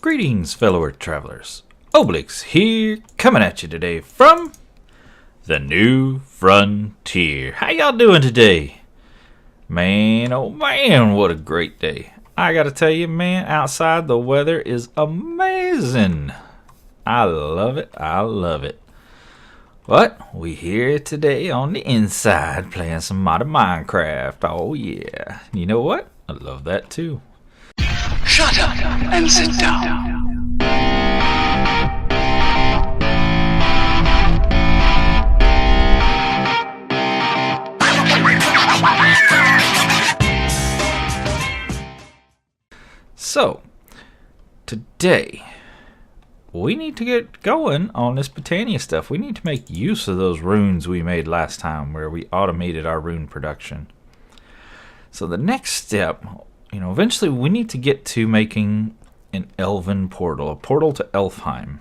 Greetings, fellow Earth travelers. Oblyx here, coming at you today from the New Frontier. How y'all doing today? Man, oh man, what a great day. I gotta tell you, man, outside the weather is amazing. I love it, I love it. But we here today on the inside playing some modern Minecraft. Oh yeah. You know what? I love that too. Shut up and sit down. So, today, we need to get going on this Botania stuff. We need to make use of those runes we made last time where we automated our rune production. So the next step, eventually we need to get to making an Elven Portal, a portal to Elfheim,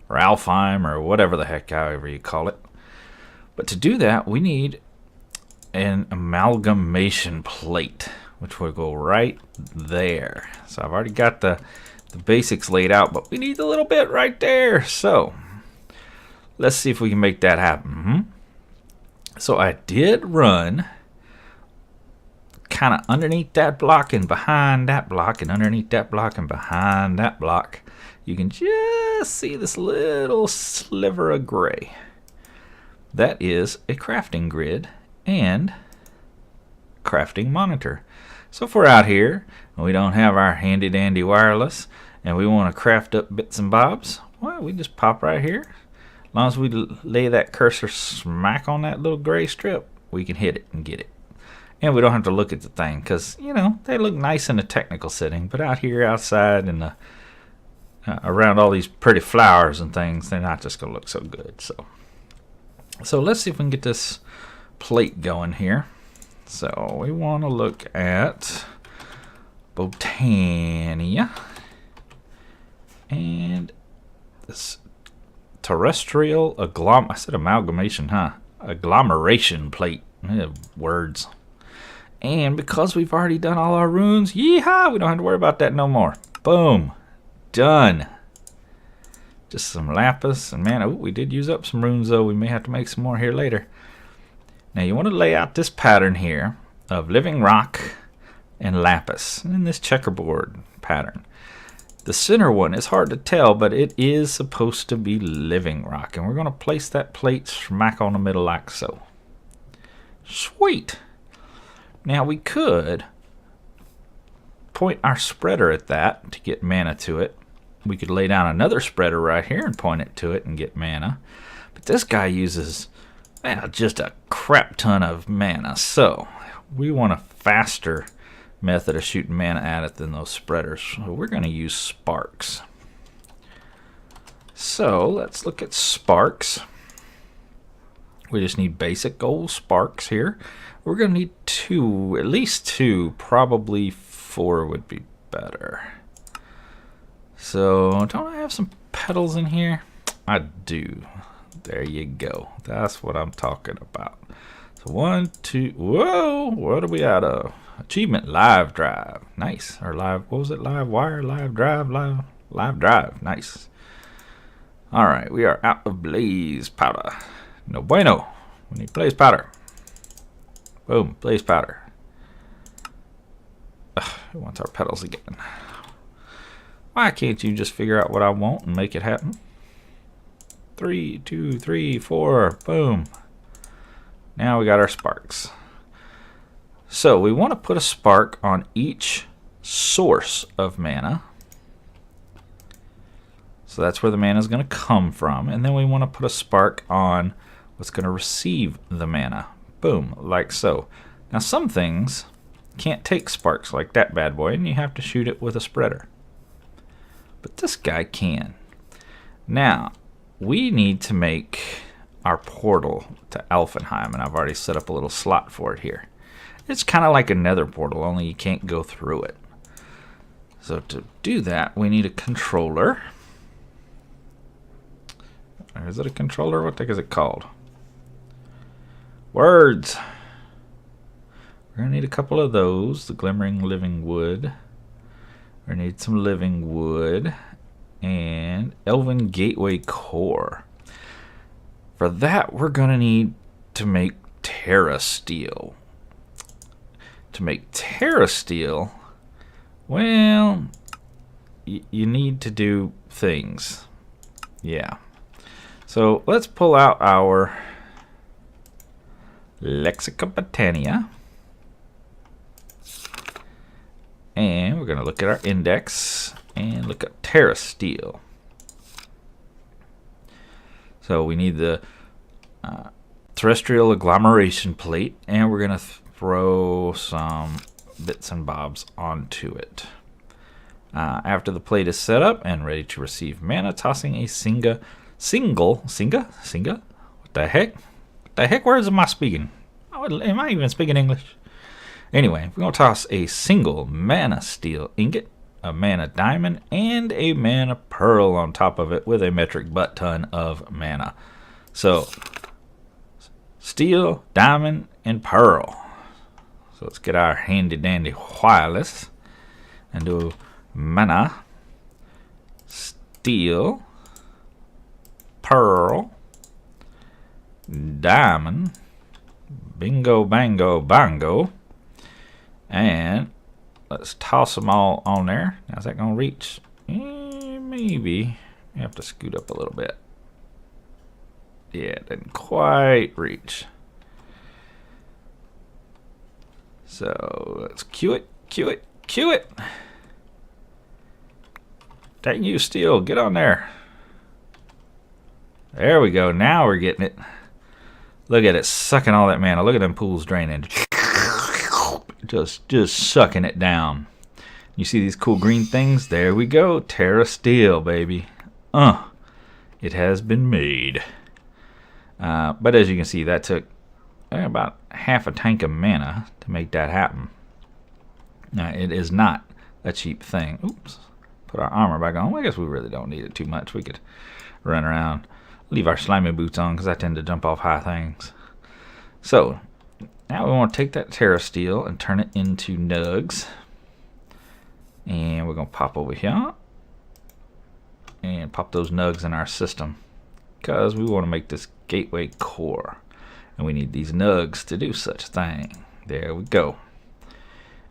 or Alfheim, or whatever the heck, however you call it. But to do that, we need an amalgamation plate, which will go right there. So I've already got the basics laid out, but we need a little bit right there. So let's see if we can make that happen. So I did run kind of underneath that block and behind that block and underneath that block and behind that block. You can just see this little sliver of gray. That is a crafting grid and crafting monitor. So if we're out here and we don't have our handy dandy wireless and we want to craft up bits and bobs, well, we just pop right here. As long as we lay that cursor smack on that little gray strip, we can hit it and get it. And we don't have to look at the thing because, they look nice in a technical setting. But out here outside and around all these pretty flowers and things, they're not just going to look so good. So let's see if we can get this plate going here. So we want to look at Botania and this Terrestrial Agglomeration Plate. Words. And because we've already done all our runes, yeehaw, we don't have to worry about that no more. Boom. Done. Just some lapis. And man, we did use up some runes though. We may have to make some more here later. Now you want to lay out this pattern here of living rock and lapis in this checkerboard pattern. The center one is hard to tell, but it is supposed to be living rock. And we're going to place that plate smack on the middle like so. Sweet. Now we could point our spreader at that to get mana to it. We could lay down another spreader right here and point it to it and get mana. But this guy uses just a crap ton of mana, so we want a faster method of shooting mana at it than those spreaders. So we're going to use sparks. So let's look at sparks. We just need basic gold sparks here. We're going to need two, at least two, probably 4 would be better. So don't I have some petals in here? I do. There you go. That's what I'm talking about. So 1, 2, whoa, what are we out of? Achievement live drive. Nice. Or live, what was it? Live wire, live drive, live drive. Nice. All right, we are out of blaze powder. No bueno. We need blaze powder. Boom, blaze powder. Who wants our petals again? Why can't you just figure out what I want and make it happen? 3, 2, 3, 4, boom. Now we got our sparks. So we want to put a spark on each source of mana. So that's where the mana is going to come from. And then we want to put a spark on what's going to receive the mana. Boom, like so. Now some things can't take sparks like that bad boy, and you have to shoot it with a spreader. But this guy can. Now, we need to make our portal to Alfheim, and I've already set up a little slot for it here. It's kind of like a nether portal, only you can't go through it. So to do that, we need a controller. Or is it a controller? What the heck is it called? Words. We're going to need a couple of those. The glimmering living wood. We need some living wood and Elven Gateway Core. For that, we're going to need to make Terra Steel. To make Terra Steel, well, you need to do things. Yeah. So let's pull out our Lexica Botania. And we're going to look at our index and look at Terra Steel. So we need the Terrestrial Agglomeration Plate, and we're going to throw some bits and bobs onto it. After the plate is set up and ready to receive mana, tossing a single? What the heck? What the heck words am I speaking? Am I even speaking English? Anyway, we're going to toss a single mana steel ingot, a mana diamond, and a mana pearl on top of it with a metric butt ton of mana. So, steel, diamond, and pearl. So let's get our handy dandy wireless and do mana, steel, pearl, diamond, bingo, bango, bongo, and let's toss them all on there. Now, is that going to reach? Maybe. You have to scoot up a little bit. Yeah, it didn't quite reach. So let's cue it, cue it, cue it. Dang you, Steel, get on there. There we go. Now we're getting it. Look at it sucking all that mana. Look at them pools draining. Just sucking it down. You see these cool green things? There we go. Terra Steel, baby. It has been made. But as you can see, that took about half a tank of mana to make that happen. Now, it is not a cheap thing. Oops. Put our armor back on. Well, I guess we really don't need it too much. We could run around. Leave our slimy boots on because I tend to jump off high things. So, now we want to take that Terra Steel and turn it into nugs. And we're going to pop over here. And pop those nugs in our system. Because we want to make this gateway core. And we need these nugs to do such a thing. There we go.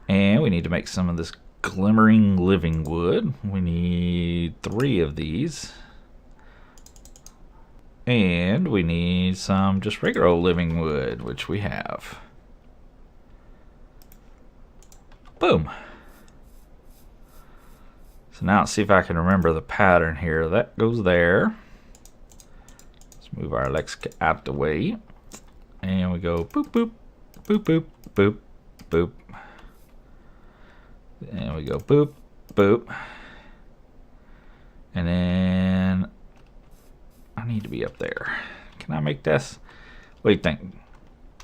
And we need to make some of this glimmering living wood. We need 3 of these. And we need some just regular old living wood, which we have. Boom. So now let's see if I can remember the pattern here. That goes there. Let's move our Lexica out the way. And we go boop, boop, boop, boop, boop, boop. And we go boop, boop. And then I need to be up there. Can I make this? What do you think?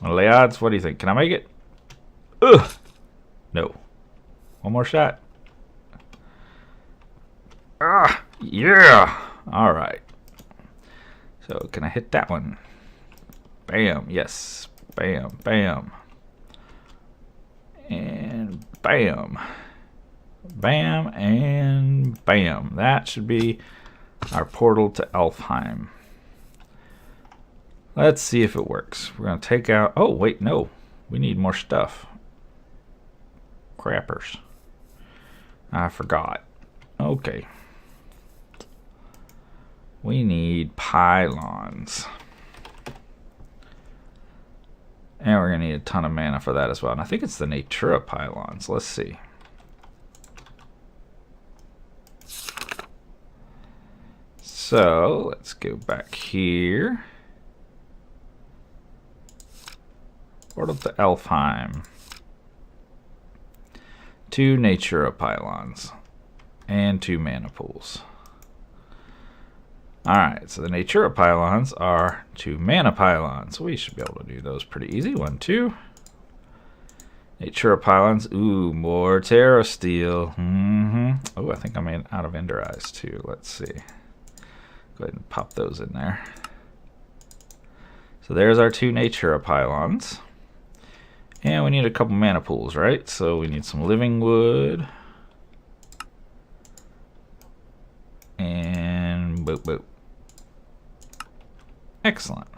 Lay odds, what do you think? Can I make it? Ugh! No. One more shot. Ah! Yeah! Alright. So, can I hit that one? Bam! Yes. Bam! Bam! And bam! Bam! And bam! That should be our portal to Elfheim. Let's see if it works. We're going to take out... Oh, wait, no. We need more stuff. Crappers. I forgot. Okay. We need pylons. And we're going to need a ton of mana for that as well. And I think it's the Natura pylons. Let's see. So, let's go back here. Portal to Elfheim. 2 Natura pylons. And 2 mana pools. Alright, so the Natura pylons are 2 mana pylons. We should be able to do those pretty easy. 1, 2. Natura pylons. Ooh, more Terra Steel. Oh, I think I'm out of Ender Eyes too. Let's see. Go ahead and pop those in there. So there's our 2 Natura pylons. And we need a couple mana pools, right? So we need some living wood. Boop, boop. Excellent.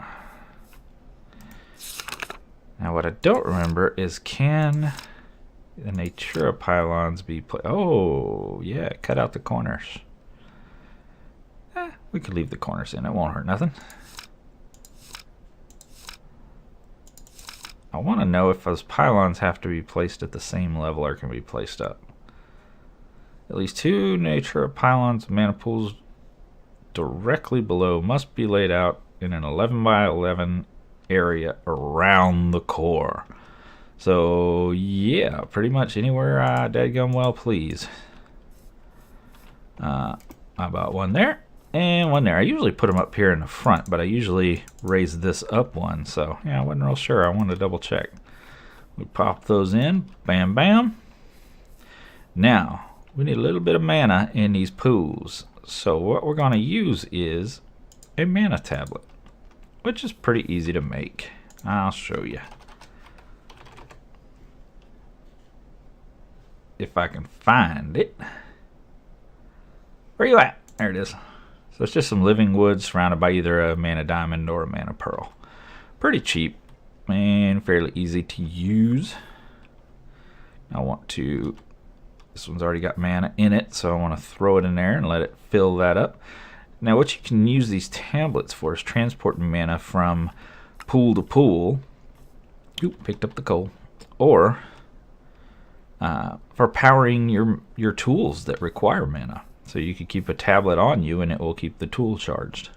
Now what I don't remember is, can the Natura pylons be oh, yeah, cut out the corners. We could leave the corners in. It won't hurt nothing. I want to know if those pylons have to be placed at the same level or can be placed up. At least 2 Natura pylons mana pools directly below must be laid out in an 11 by 11 area around the core. So yeah, pretty much anywhere I dadgum well please. I bought one there and one there. I usually put them up here in the front, but I usually raise this up one. So yeah, I wasn't real sure. I wanted to double check. We pop those in, bam bam. Now we need a little bit of mana in these pools. So what we're going to use is a mana tablet, which is pretty easy to make. I'll show you. If I can find it. Where you at? There it is. So it's just some living wood surrounded by either a mana diamond or a mana pearl. Pretty cheap and fairly easy to use. I want to, this one's already got mana in it, so I want to throw it in there and let it fill that up. Now what you can use these tablets for is transporting mana from pool to pool. Oop, picked up the coal. Or for powering your tools that require mana. So you could keep a tablet on you and it will keep the tool charged.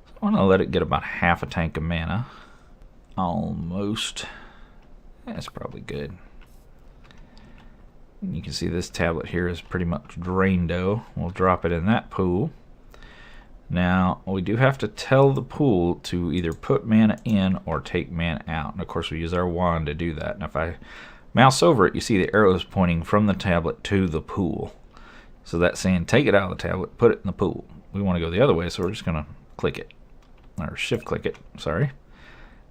So I want to let it get about half a tank of mana. Almost. That's probably good. And you can see this tablet here is pretty much drained. We'll drop it in that pool. Now we do have to tell the pool to either put mana in or take mana out. And of course we use our wand to do that. And if I mouse over it, you see the arrows pointing from the tablet to the pool. So that's saying take it out of the tablet, put it in the pool. We want to go the other way, so we're just going to click it. Or shift click it, sorry.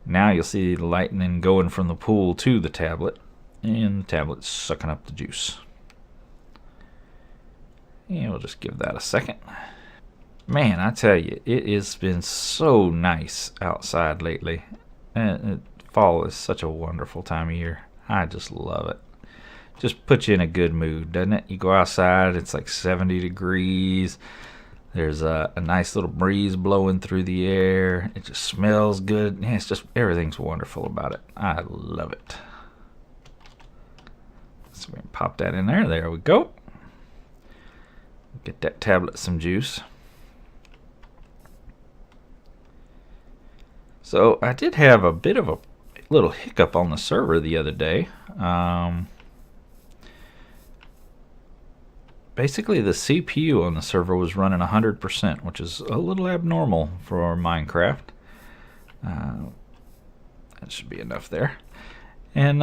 Now you'll see the lightning going from the pool to the tablet. And the tablet's sucking up the juice. And we'll just give that a second. Man, I tell you, it has been so nice outside lately. And fall is such a wonderful time of year. I just love it. Just puts you in a good mood, doesn't it? You go outside, it's like 70 degrees. There's a nice little breeze blowing through the air. It just smells good. Yeah, it's just, everything's wonderful about it. I love it. So we can pop that in there. There we go. Get that tablet some juice. So I did have a bit of a little hiccup on the server the other day. Basically the CPU on the server was running 100%, which is a little abnormal for Minecraft. That should be enough there. And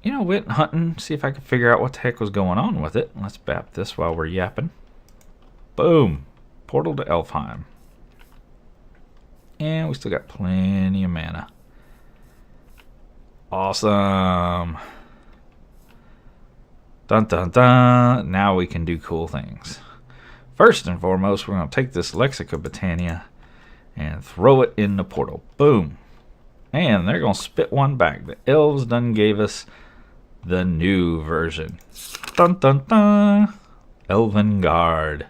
you know, went hunting, see if I could figure out what the heck was going on with it. Let's bap this while we're yapping. Boom, portal to Elfheim. And we still got plenty of mana. Awesome. Dun dun dun. Now we can do cool things. First and foremost, we're going to take this Lexica Botania and throw it in the portal. Boom. And they're going to spit one back. The elves done gave us the new version. Dun dun dun. Elven Guard.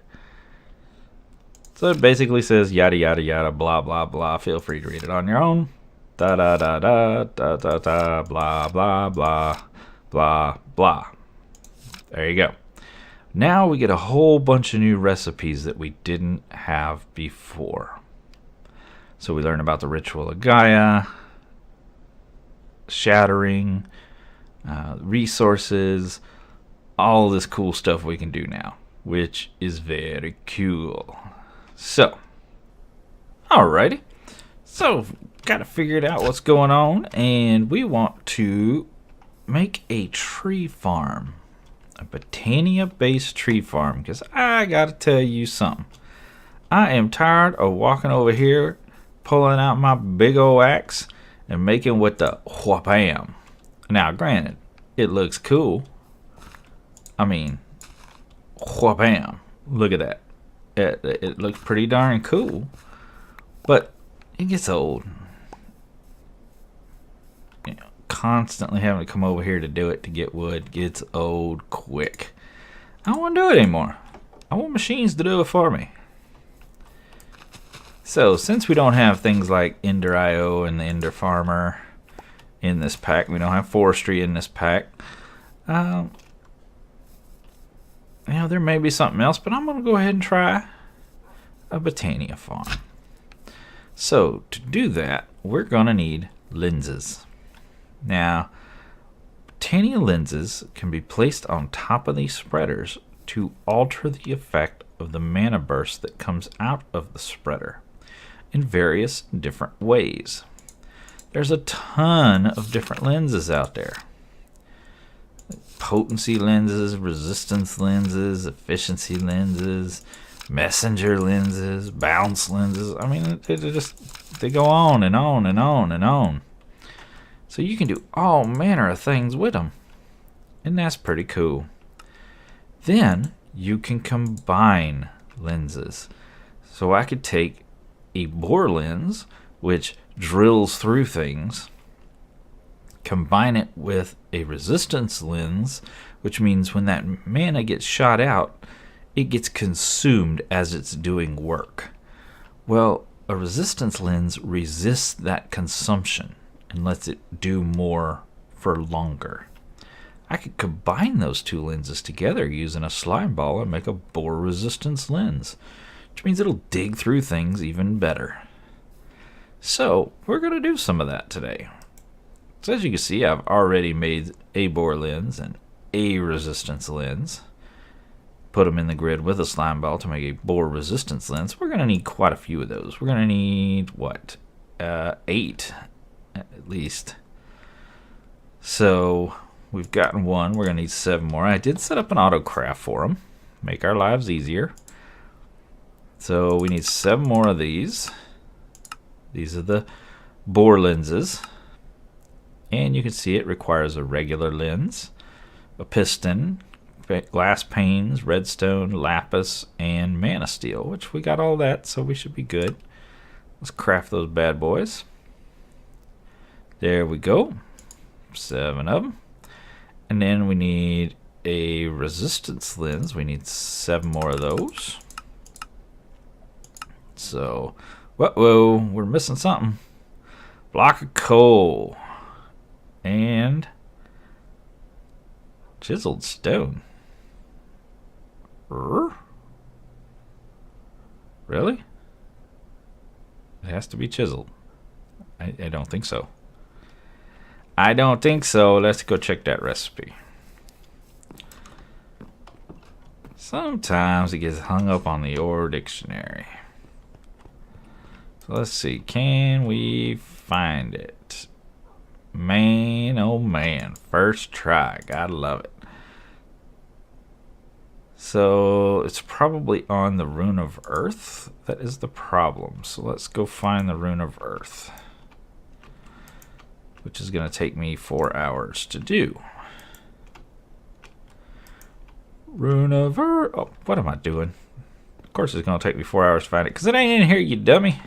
So it basically says yada yada yada blah blah blah. Feel free to read it on your own. Da da da da da da da blah blah blah blah blah. There you go. Now we get a whole bunch of new recipes that we didn't have before. So we learn about the Ritual of Gaia, shattering, resources, all this cool stuff we can do now, which is very cool. So, alrighty. So, got to figure out what's going on, and we want to make a tree farm. A Botania-based tree farm, because I got to tell you something. I am tired of walking over here, pulling out my big old axe, and making with the wham. Now, granted, it looks cool. I mean, wham. Look at that. It looks pretty darn cool, but it gets old. You know, constantly having to come over here to do it to get wood gets old quick. I don't want to do it anymore. I want machines to do it for me. So since we don't have things like Ender IO and the Ender Farmer in this pack, we don't have forestry in this pack. You know, there may be something else, but I'm going to go ahead and try a Botania farm. So to do that, we're going to need lenses. Now, Botania lenses can be placed on top of these spreaders to alter the effect of the mana burst that comes out of the spreader in various different ways. There's a ton of different lenses out there. Potency lenses, resistance lenses, efficiency lenses, messenger lenses, bounce lenses. I mean, they go on and on and on and on. So you can do all manner of things with them. And that's pretty cool. Then you can combine lenses. So I could take a bore lens, which drills through things, combine it with a resistance lens, which means when that mana gets shot out, it gets consumed as it's doing work. Well, a resistance lens resists that consumption and lets it do more for longer. I could combine those two lenses together using a slime ball and make a bore resistance lens, which means it'll dig through things even better. So we're going to do some of that today. So as you can see, I've already made a bore lens and a resistance lens. Put them in the grid with a slime ball to make a bore resistance lens. We're going to need quite a few of those. We're going to need, what, 8 at least. So we've gotten one. We're going to need 7 more. I did set up an autocraft for them. Make our lives easier. So we need 7 more of these. These are the bore lenses. And you can see it requires a regular lens, a piston, glass panes, redstone, lapis, and mana steel, which we got all that, so we should be good. Let's craft those bad boys. There we go. 7 of them. And then we need a resistance lens. We need 7 more of those. So, whoa, we're missing something. Block of coal. And chiseled stone. Really? It has to be chiseled. I don't think so. I don't think so. Let's go check that recipe. Sometimes it gets hung up on the ore dictionary. So let's see. Can we find it? Man, oh man. First try. Gotta love it. So it's probably on the Rune of Earth. That is the problem. So let's go find the Rune of Earth, which is going to take me 4 hours to do. Rune of Earth. Oh, what am I doing? Of course it's going to take me 4 hours to find it, because it ain't in here, you dummy.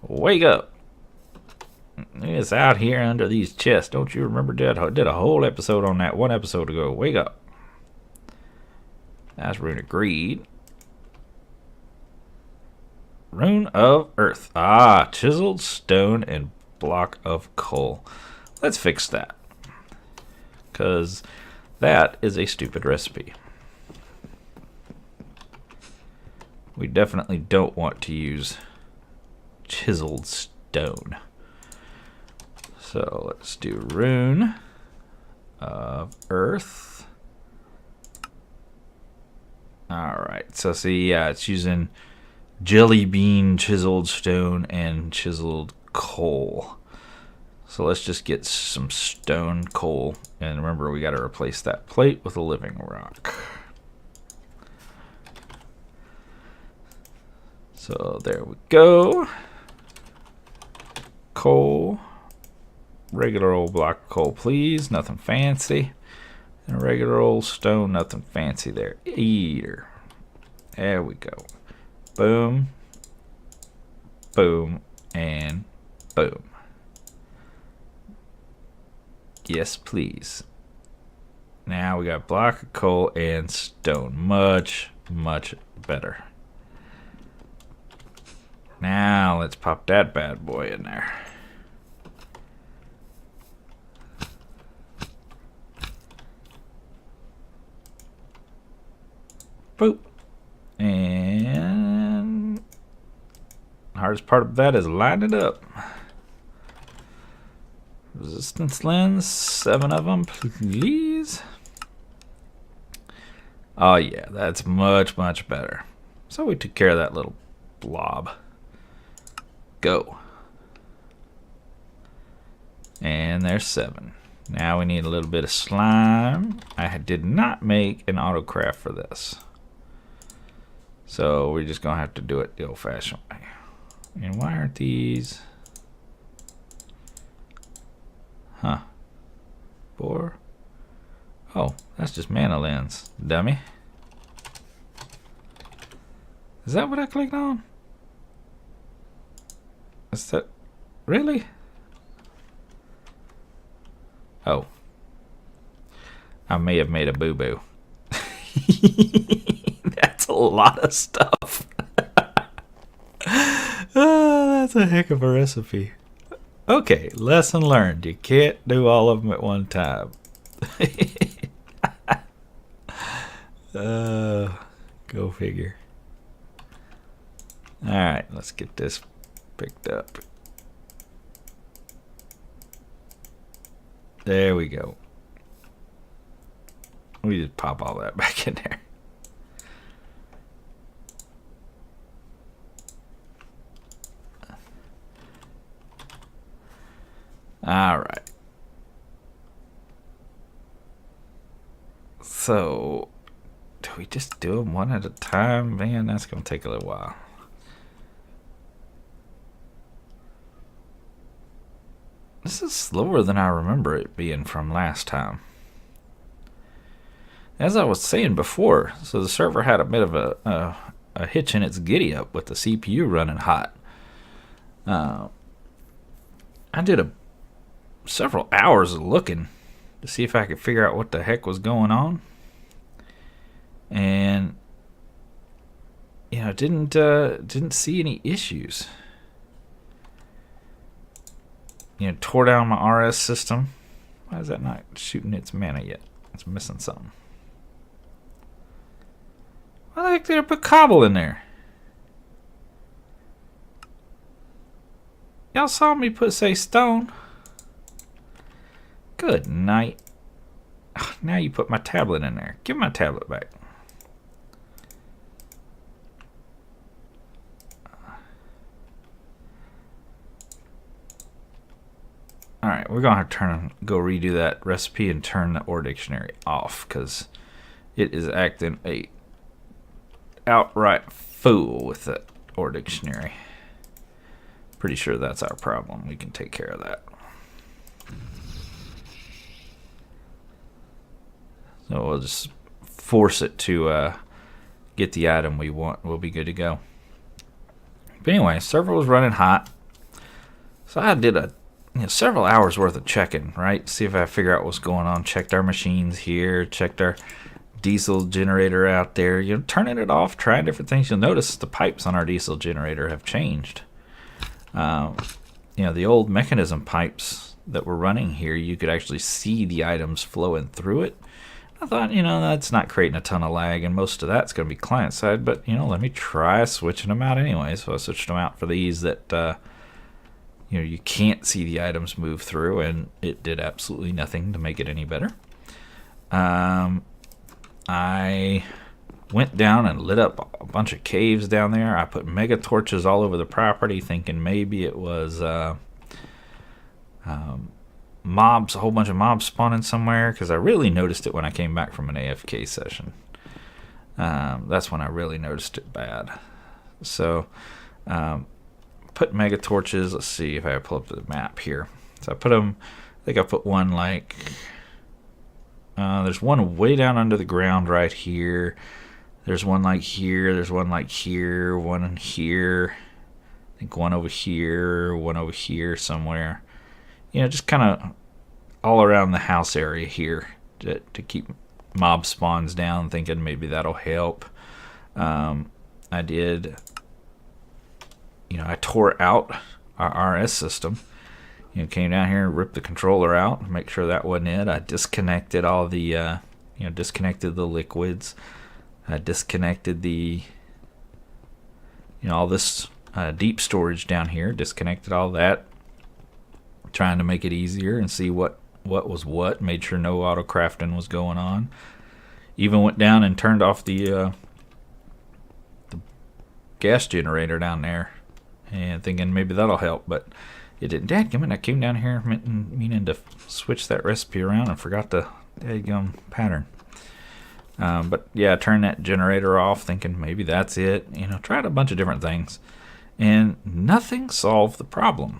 Wake up. It's out here under these chests. Don't you remember that? I did a whole episode on that 1 episode ago. Wake up. That's Rune of Greed. Rune of Earth. Ah, chiseled stone and block of coal. Let's fix that, because that is a stupid recipe. We definitely don't want to use chiseled stone. So let's do Rune of Earth. Alright, so see, yeah, it's using jelly bean, chiseled stone, and chiseled coal. So let's just get some stone coal. And remember, we got to replace that plate with a living rock. So there we go. Coal. Regular old block of coal, please. Nothing fancy. And a regular old stone, nothing fancy there either. There we go. Boom, boom, and boom. Yes, please. Now we got block of coal and stone. Much, much better. Now let's pop that bad boy in there. Boop. And the hardest part of that is line it up. Resistance lens, 7 of them, please. Oh yeah, that's much, much better. So we took care of that little blob. Go. And there's 7. Now we need a little bit of slime. I did not make an autocraft for this. So we're just gonna have to do it the old-fashioned way. And why aren't these? Huh. 4. Oh, that's just mana lens, dummy. Is that what I clicked on? Is that really? Oh. I may have made a boo-boo. That's a lot of stuff. Oh, that's a heck of a recipe. Okay, lesson learned. You can't do all of them at one time. Go figure. Alright, let's get this picked up. There we go. We just pop all that back in there. Alright. So, do we just do them one at a time? Man, that's going to take a little while. This is slower than I remember it being from last time. As I was saying before, so the server had a bit of a hitch in its giddy up with the CPU running hot. I did several hours of looking to see if I could figure out what the heck was going on, and you know, didn't see any issues. You know, tore down my RS system. Why is that not shooting its mana yet? It's missing something. Why the heck did I put cobble in there? Y'all saw me say stone. Good night. Ugh, now you put my tablet in there. Give my tablet back. Alright, we're going to go redo that recipe and turn the OR dictionary off, because it is acting a outright fool with the OR dictionary. Pretty sure that's our problem. We can take care of that. So we'll just force it to get the item we want. We'll be good to go. But anyway, server was running hot. So I did several hours worth of checking, right? See if I figure out what's going on. Checked our machines here. Checked our diesel generator out there. You know, turning it off, trying different things. You'll notice the pipes on our diesel generator have changed. You know, the old mechanism pipes that were running here, you could actually see the items flowing through it. I thought, you know, that's not creating a ton of lag, and most of that's going to be client side, but, you know, let me try switching them out anyway. So I switched them out for these that, you know, you can't see the items move through, and it did absolutely nothing to make it any better. I went down and lit up a bunch of caves down there. I put mega torches all over the property, thinking maybe it was mobs, a whole bunch of mobs spawning somewhere, because I really noticed it when I came back from an AFK session. That's when I really noticed it bad. So put mega torches. Let's see if I pull up the map here. So I put them, I think I put one there's one way down under the ground right here. There's one like here, there's one like here, one in here, I think one over here somewhere. You know, just kind of all around the house area here to keep mob spawns down, thinking maybe that'll help. I did, you know, I tore out our RS system. You know, came down here and ripped the controller out, make sure that wasn't it. I disconnected all the, you know, disconnected the liquids. I disconnected the, you know, all this deep storage down here. Disconnected all that, trying to make it easier and see what was what. Made sure no auto crafting was going on. Even went down and turned off the gas generator down there, and thinking maybe that'll help, but it didn't. Dadgummit, I came down here meaning to switch that recipe around and forgot the dadgum pattern. But yeah, I turned that generator off, thinking maybe that's it. You know, tried a bunch of different things, and nothing solved the problem.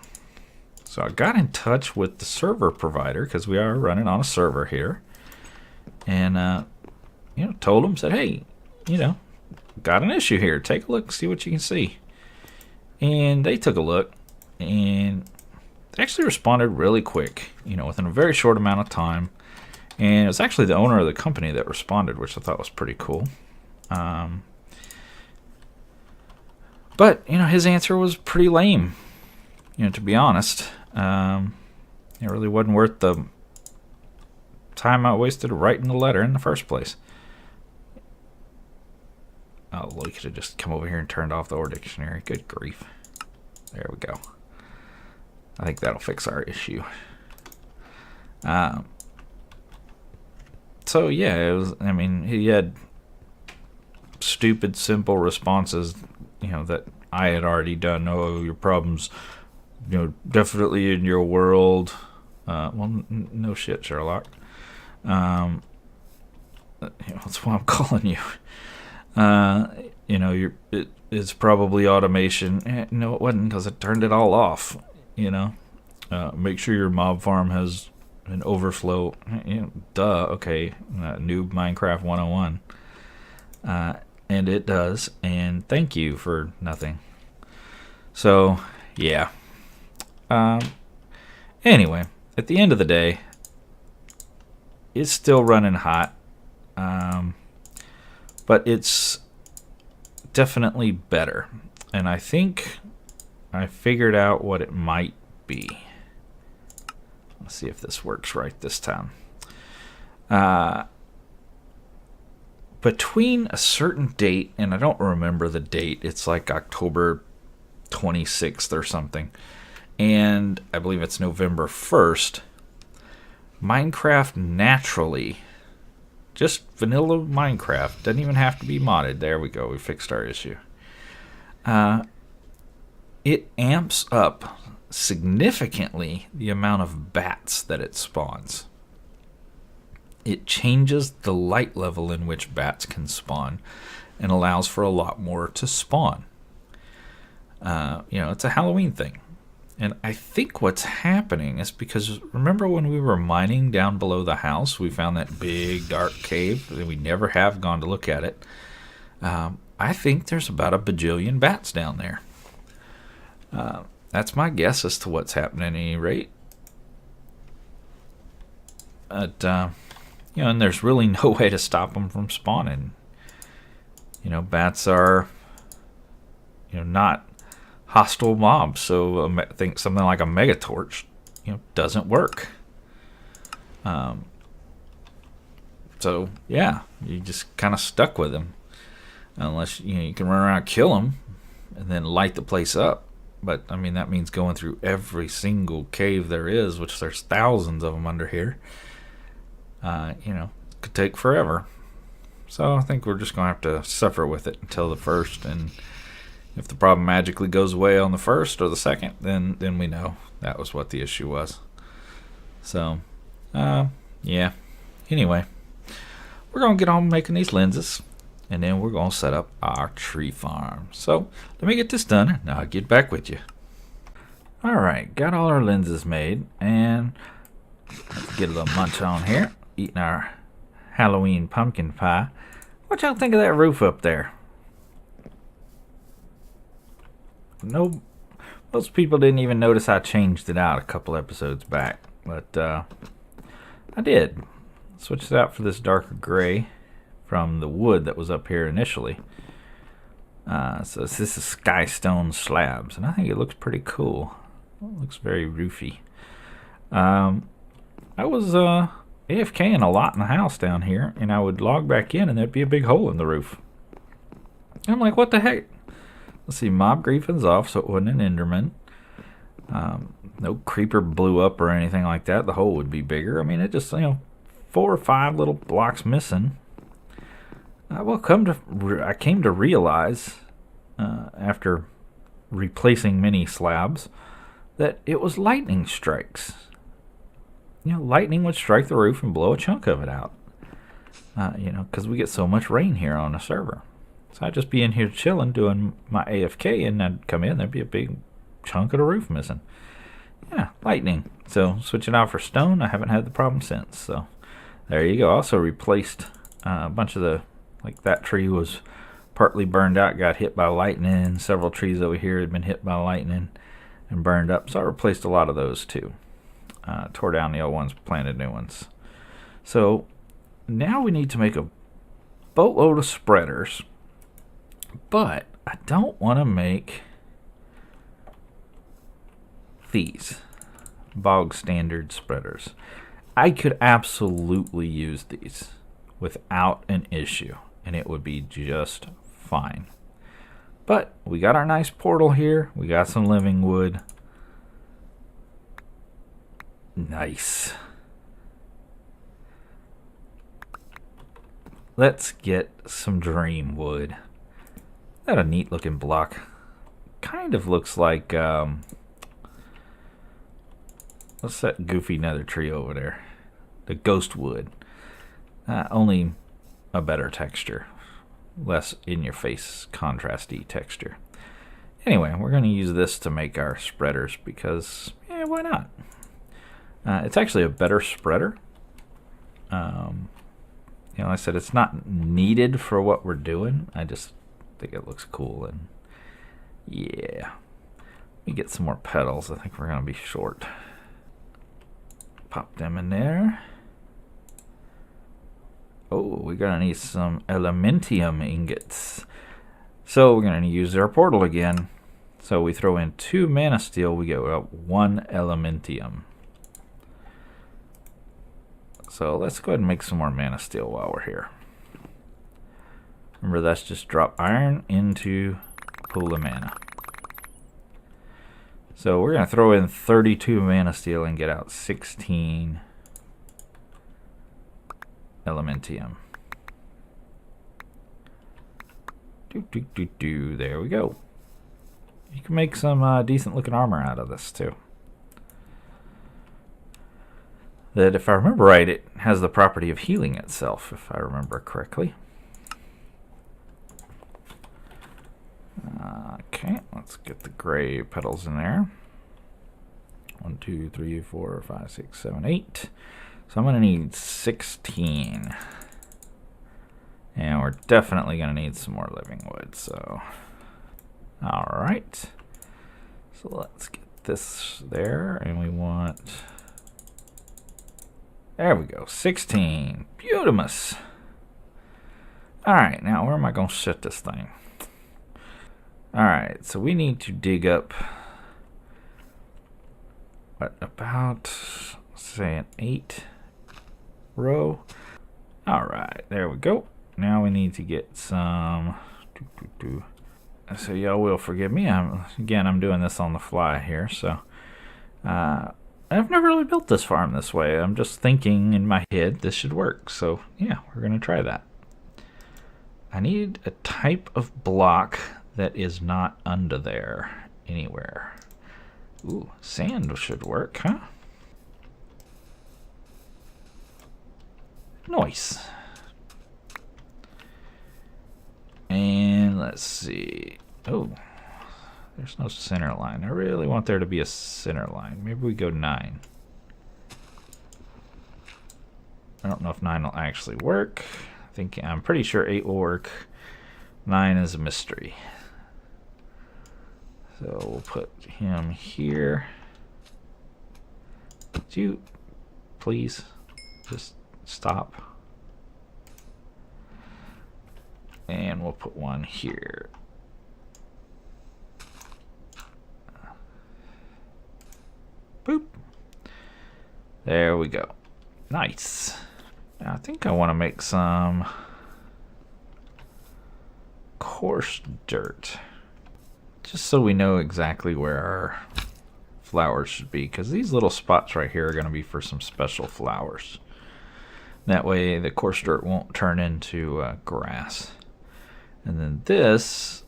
So I got in touch with the server provider, because we are running on a server here, and you know, told them, said, hey, you know, got an issue here. Take a look, see what you can see. And they took a look, and they actually responded really quick, you know, within a very short amount of time. And it was actually the owner of the company that responded, which I thought was pretty cool. But, you know, his answer was pretty lame, you know, to be honest. It really wasn't worth the time I wasted writing the letter in the first place. Oh, well, you could have just come over here and turned off the OR dictionary. Good grief. There we go. I think that'll fix our issue. So yeah, it was. I mean, he had stupid, simple responses, you know, that I had already done. Oh, your problems, you know, definitely in your world. Well, no shit, Sherlock. You know, that's why I'm calling you. You know, it's probably automation. No, it wasn't, because I turned it all off. You know, make sure your mob farm has an overflow. You know, duh. Okay, noob Minecraft 101. And it does. And thank you for nothing. So yeah. Anyway, at the end of the day, it's still running hot. But it's definitely better. And I think I figured out what it might be. Let's see if this works right this time. Between a certain date, and I don't remember the date, it's like October 26th or something, and I believe it's November 1st, Minecraft naturally, just vanilla Minecraft, doesn't even have to be modded. There we go, we fixed our issue. It amps up significantly the amount of bats that it spawns. It changes the light level in which bats can spawn and allows for a lot more to spawn. You know, it's a Halloween thing. And I think what's happening is because, remember when we were mining down below the house, we found that big dark cave, and we never have gone to look at it. I think there's about a bajillion bats down there. That's my guess as to what's happening at any rate. But, you know, and there's really no way to stop them from spawning. You know, bats are, you know, not hostile mobs, so I think something like a mega torch, you know, doesn't work. So yeah, you just kind of stuck with them, unless you know you can run around and kill them and then light the place up. But I mean, that means going through every single cave there is, which there's thousands of them under here. You know, could take forever. So I think we're just gonna have to suffer with it until the first, and if the problem magically goes away on the first or the second, then we know that was what the issue was. So, yeah. Anyway, we're going to get on making these lenses, and then we're going to set up our tree farm. So, let me get this done, and I'll get back with you. Alright, got all our lenses made, and let's get a little munch on here. Eating our Halloween pumpkin pie. What y'all think of that roof up there? No, most people didn't even notice I changed it out a couple episodes back, but I did. Switched it out for this darker gray from the wood that was up here initially. So this is sky stone slabs, and I think it looks pretty cool. It looks very roofy. I was AFKing a lot in the house down here, and I would log back in, and there'd be a big hole in the roof. And I'm like, what the heck? Let's see, mob griefing's off, so it wasn't an Enderman. No creeper blew up or anything like that. The hole would be bigger. I mean, it just, 4 or 5 little blocks missing. Well, I came to realize, after replacing many slabs, that it was lightning strikes. Lightning would strike the roof and blow a chunk of it out. Because we get so much rain here on the server. So I'd just be in here chilling, doing my AFK, and I'd come in, there'd be a big chunk of the roof missing. Yeah, lightning. So switch it out for stone. I haven't had the problem since. So there you go. Also replaced a bunch of the, like that tree was partly burned out, got hit by lightning. Several trees over here had been hit by lightning and burned up. So I replaced a lot of those too. Tore down the old ones, planted new ones. So now we need to make a boatload of spreaders, but I don't want to make these bog standard spreaders. I could absolutely use these without an issue, and it would be just fine. But we got our nice portal here. We got some living wood. Nice. Let's get some dream wood. Got a neat looking block. Kind of looks like what's that goofy nether tree over there? The ghost wood. Only a better texture. Less in your face contrasty texture. Anyway, we're going to use this to make our spreaders because, yeah, why not? It's actually a better spreader. Like I said, it's not needed for what we're doing. I just think it looks cool, and yeah. Let me get some more petals. I think we're going to be short. Pop them in there. Oh, we're going to need some elementium ingots. So we're going to use our portal again. So we throw in 2 mana steel, we get 1 elementium. So let's go ahead and make some more mana steel while we're here. Remember, that's just drop iron into pool of mana. So we're going to throw in 32 mana steel and get out 16 elementium. There we go. You can make some decent looking armor out of this too. That, if I remember right, it has the property of healing itself, if I remember correctly. Okay, let's get the gray petals in there. 1, 2, 3, 4, 5, 6, 7, 8. So I'm going to need 16. And we're definitely going to need some more living wood. So, alright. So let's get this there. And we want... There we go, 16. Beautimus. Alright, now where am I going to set this thing? Alright, so we need to dig up, what, about, say, an 8 row. Alright, there we go. Now we need to get some... So y'all will forgive me. I'm doing this on the fly here, so... I've never really built this farm this way. I'm just thinking in my head this should work. So yeah, we're going to try that. I need a type of block that is not under there anywhere. Ooh, sand should work, huh? Nice. And let's see. Oh. There's no center line. I really want there to be a center line. Maybe we go 9. I don't know if 9 will actually work. I I'm pretty sure 8 will work. 9 is a mystery. So we'll put him here. Could you please just stop? And we'll put one here. Boop. There we go. Nice. Now I think I want to make some coarse dirt. Just so we know exactly where our flowers should be, because these little spots right here are going to be for some special flowers. That way the coarse dirt won't turn into grass. And then this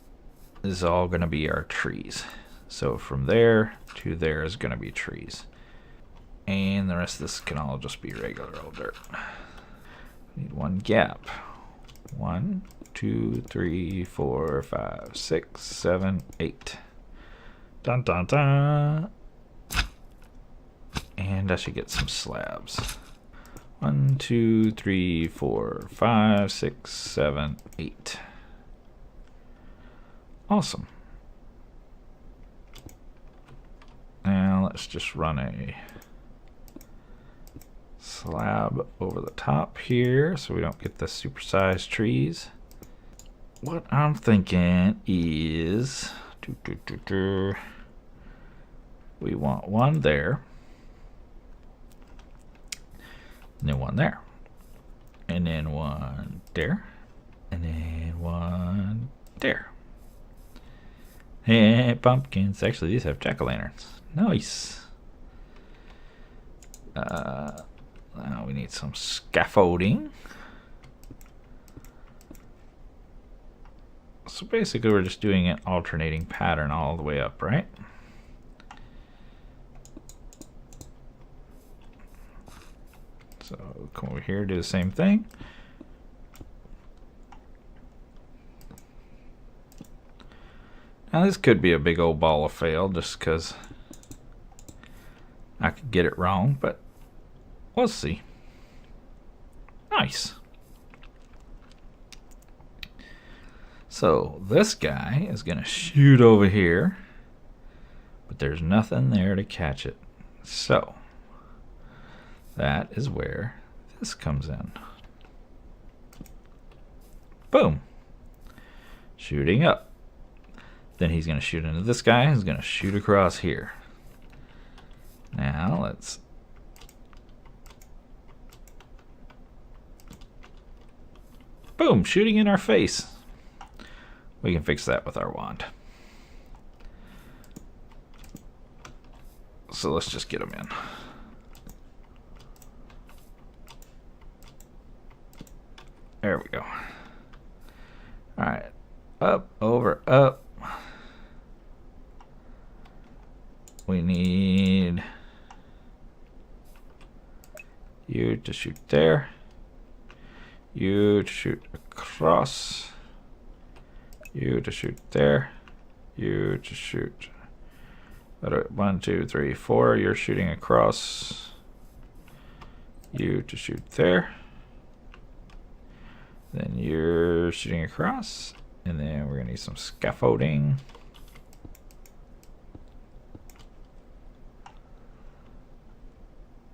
is all going to be our trees. So from there to there is going to be trees. And the rest of this can all just be regular old dirt. We need one gap. 1, 2, 3, 4, 5, 6, 7, 8. Dun dun dun. And I should get some slabs. 1, 2, 3, 4, 5, 6, 7, 8. Awesome. Now let's just run a slab over the top here so we don't get the supersized trees. What I'm thinking is we want one there, and then one there, and then one there, and then one there. Hey, pumpkins. Actually, these have jack-o'-lanterns. Nice. Now we need some scaffolding. So basically we're just doing an alternating pattern all the way up, right? So come over here, do the same thing. Now this could be a big old ball of fail just because I could get it wrong, but we'll see. Nice. So this guy is going to shoot over here, but there's nothing there to catch it. So that is where this comes in. Boom. Shooting up. Then he's going to shoot into this guy. He's going to shoot across here. Now let's boom, shooting in our face. We can fix that with our wand. So let's just get them in. There we go. Alright. Up, over, up. We need you to shoot there. You to shoot across. You to shoot there. You to shoot. 1, 2, 3, 4. You're shooting across. You to shoot there. Then you're shooting across. And then we're going to need some scaffolding.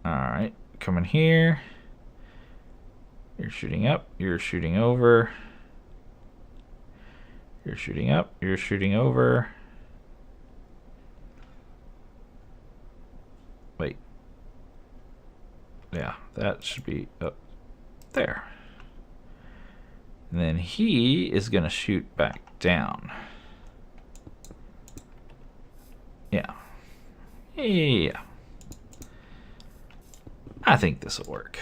Alright, come in here. You're shooting up, you're shooting over. You're shooting up, you're shooting over. Wait. Yeah, that should be up there. And then he is going to shoot back down. Yeah. Yeah. I think this will work.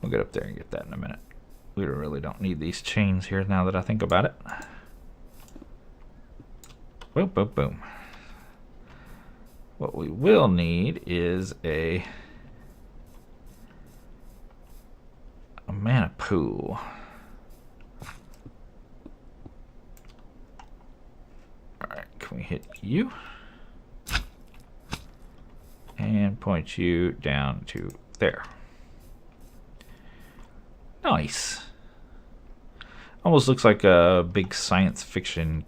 We'll get up there and get that in a minute. We really don't need these chains here now that I think about it. Boom, boom, boom. What we will need is a mana pool. Alright, can we hit you? And point you down to there. Nice. Almost looks like a big science fiction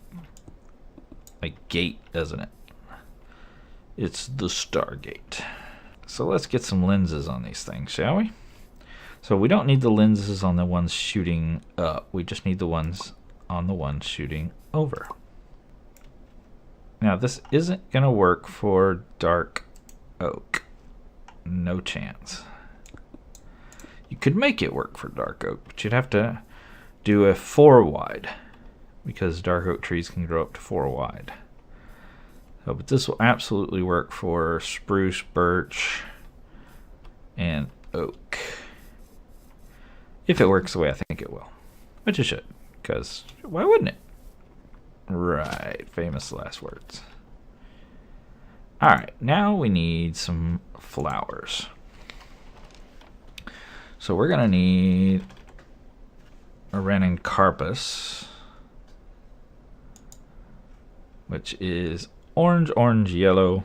like gate, doesn't it? It's the Stargate. So let's get some lenses on these things, shall we? So we don't need the lenses on the ones shooting up. We just need the ones on the ones shooting over. Now this isn't going to work for dark oak. No chance. You could make it work for dark oak, but you'd have to do a 4 wide because dark oak trees can grow up to 4 wide. So, but this will absolutely work for spruce, birch, and oak. If it works the way I think it will. Which it should, because why wouldn't it? Right, famous last words. Alright, now we need some flowers. So we're going to need a Ranunculus, which is orange, orange, yellow,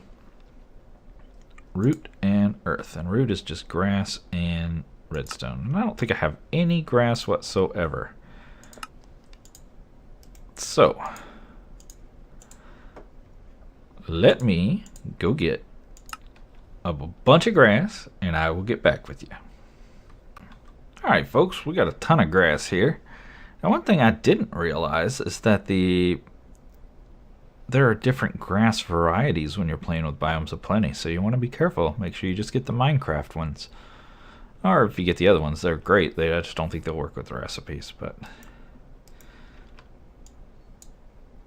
root, and earth. And root is just grass and redstone. And I don't think I have any grass whatsoever. So, let me go get a bunch of grass, and I will get back with you. Alright folks, we got a ton of grass here. Now one thing I didn't realize is that there are different grass varieties when you're playing with Biomes of Plenty, so you want to be careful. Make sure you just get the Minecraft ones. Or if you get the other ones, they're great. I just don't think they'll work with the recipes. But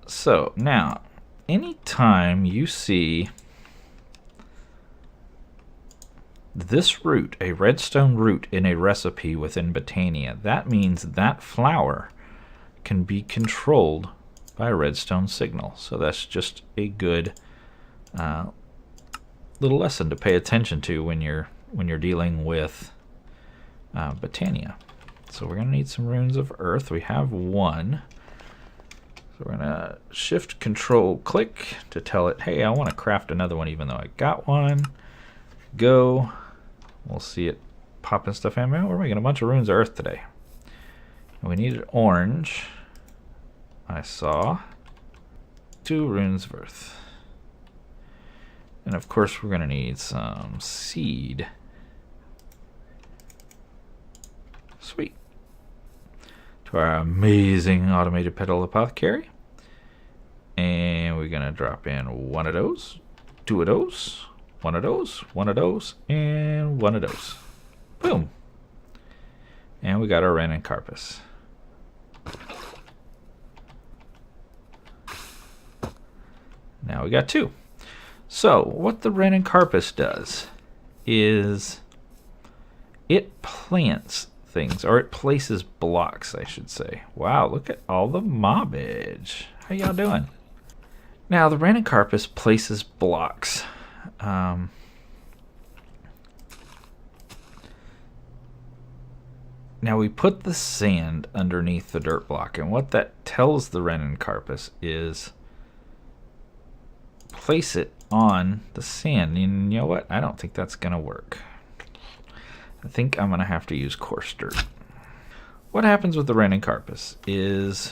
so now, anytime you see this root, a redstone root in a recipe within Botania, that means that flower can be controlled by a redstone signal. So that's just a good little lesson to pay attention to when you're dealing with Botania. So we're gonna need some runes of earth. We have one. So we're gonna shift control click to tell it, hey, I want to craft another one even though I got one. Go. We'll see it popping stuff in. We're making a bunch of runes of earth today. And we needed orange. I saw 2 runes of earth. And of course we're going to need some seed. Sweet. To our amazing automated pedal apothecary. And we're going to drop in 1 of those, 2 of those, 1 of those, 1 of those, and 1 of those. Boom. And we got our Ranunculus. Now we got 2. So what the Ranunculus does is it plants things, or it places blocks, I should say. Wow, look at all the mobbage. How y'all doing? Now the Ranunculus places blocks. Now we put the sand underneath the dirt block, and what that tells the Ranunculus is place it on the sand. And you know what? I don't think that's gonna work. I think I'm gonna have to use coarse dirt. What happens with the Ranunculus is